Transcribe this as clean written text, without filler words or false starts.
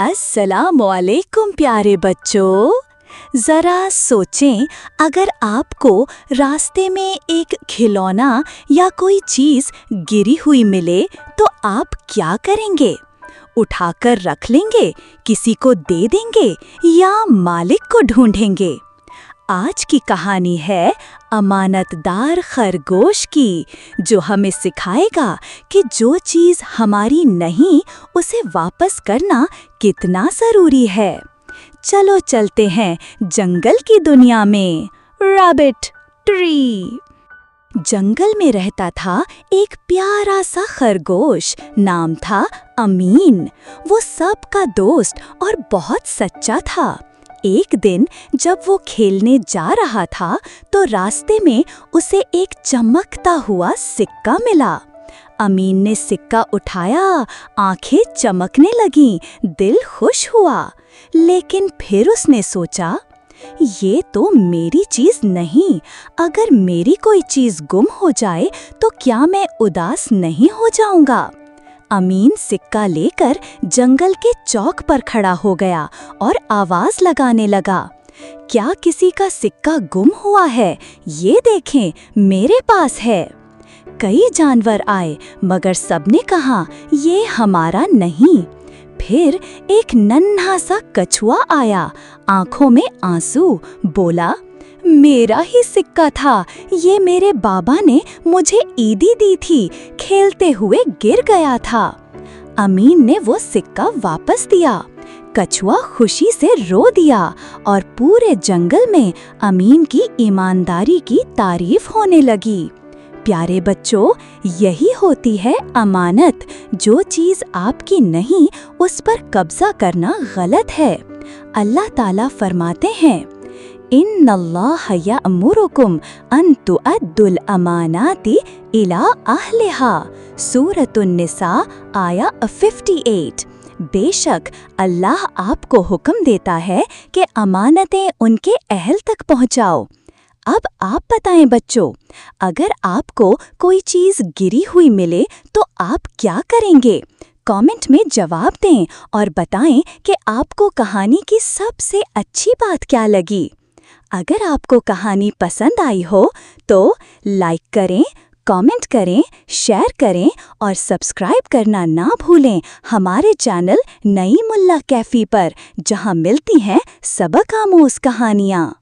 अस्सलामुअलैकुम प्यारे बच्चों। ज़रा सोचें, अगर आपको रास्ते में एक खिलौना या कोई चीज़ गिरी हुई मिले तो आप क्या करेंगे? उठाकर रख लेंगे, किसी को दे देंगे या मालिक को ढूंढेंगे? आज की कहानी है अमानतदार खरगोश की, जो हमें सिखाएगा कि जो चीज़ हमारी नहीं उसे वापस करना कितना ज़रूरी है। चलो चलते हैं जंगल की दुनिया में। Rabbit tree. जंगल में रहता था एक प्यारा सा खरगोश, नाम था अमीन। वो सबका दोस्त और बहुत सच्चा था। एक दिन जब वो खेलने जा रहा था तो रास्ते में उसे एक चमकता हुआ सिक्का मिला। अमीन ने सिक्का उठाया, आंखें चमकने लगीं, दिल खुश हुआ। लेकिन फिर उसने सोचा, ये तो मेरी चीज नहीं। अगर मेरी कोई चीज गुम हो जाए तो क्या मैं उदास नहीं हो जाऊंगा? अमीन सिक्का लेकर जंगल के चौक पर खड़ा हो गया और आवाज लगाने लगा, क्या किसी का सिक्का गुम हुआ है? ये देखें, मेरे पास है। कई जानवर आए, मगर सबने कहा, ये हमारा नहीं। फिर एक नन्हा सा कछुआ आया, आंखों में आंसू, बोला, मेरा ही सिक्का था। ये मेरे बाबा ने मुझे ईदी दी थी, खेलते हुए गिर गया था। अमीन ने वो सिक्का वापस दिया। कछुआ खुशी से रो दिया और पूरे जंगल में अमीन की ईमानदारी की तारीफ होने लगी। प्यारे बच्चों, यही होती है अमानत। जो चीज़ आपकी नहीं, उस पर कब्जा करना गलत है। अल्लाह ताला फरमाते हैं, इन्नल्लाह यअमुरुकुम अन तुअद्दुल अमानाति इला अहलिहा। सूरतुन निसा आया 58। बेशक अल्लाह आपको हुक्म देता है कि अमानतें उनके अहल तक पहुंचाओ। अब आप बताएं बच्चों, अगर आपको कोई चीज़ गिरी हुई मिले तो आप क्या करेंगे? कमेंट में जवाब दें और बताएं कि आपको कहानी की सबसे अच्छी बात क्या लगी। अगर आपको कहानी पसंद आई हो तो लाइक करें, कमेंट करें, शेयर करें और सब्सक्राइब करना ना भूलें हमारे चैनल नई मुल्ला कैफ़ी पर, जहां मिलती हैं सबक आमोज़ कहानियाँ।